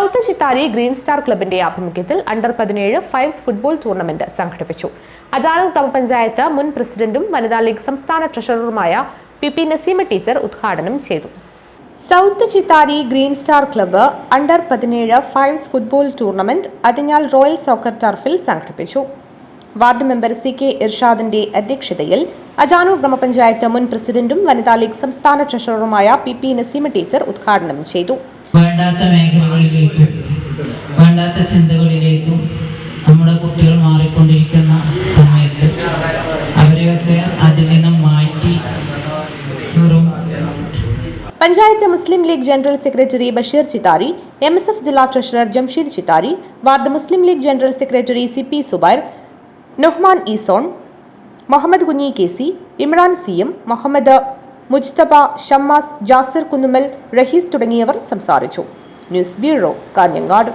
South Chittari green star ക്ലബിന്റെ ആഭിമുഖ്യത്തിൽ അണ്ടർ-17 fives football tournament സംഘടിപ്പിച്ചു. അജാനൂർ ഗ്രാമപഞ്ചായത്ത് മുൻ പ്രസിഡന്റും വനിതാ ലീഗ് സംസ്ഥാന ട്രഷററുമായ പി നസീമ ടീച്ചർ ഉദ്ഘാടനം ചെയ്തു. South Chittari green star club അണ്ടർ-17 fives football tournament Athinjal royal soccer ടർഫിൽ സംഘടിപ്പിച്ചു. വാർഡ് മെമ്പർ CK ഇർഷാദിന്റെ അധ്യക്ഷതയിൽ അജാനൂർ ഗ്രാമപഞ്ചായത്ത് മുൻ പ്രസിഡന്റും വനിതാ ലീഗ് സംസ്ഥാന ട്രഷററുമായ പി നസീമ ടീച്ചർ ഉദ്ഘാടനം ചെയ്തു. വേണ്ടാത്ത മേഖലകളിലേക്കും വേണ്ടാത്ത ചിന്തകളിലേക്കും നമ്മുടെ കുട്ടികൾ മാറിക്കൊണ്ടിരിക്കുന്ന സമയത്ത് അവരെയൊക്കെ അതിൽ നിന്നും മാറ്റി panchayat Muslim League general secretary Basheer Chittari, MSF ജില്ലാ treasurer Jamsheed Chittari, ward Muslim League general secretary CP Subair, Nohman Eason, Muhammad Kunhi KC, Imran CM, Muhammad Mujtaba, Shammas, Jasir Kunnumal, Rahees തുടങ്ങിയവർ സംസാരിച്ചു. News bureau, Kanhangad.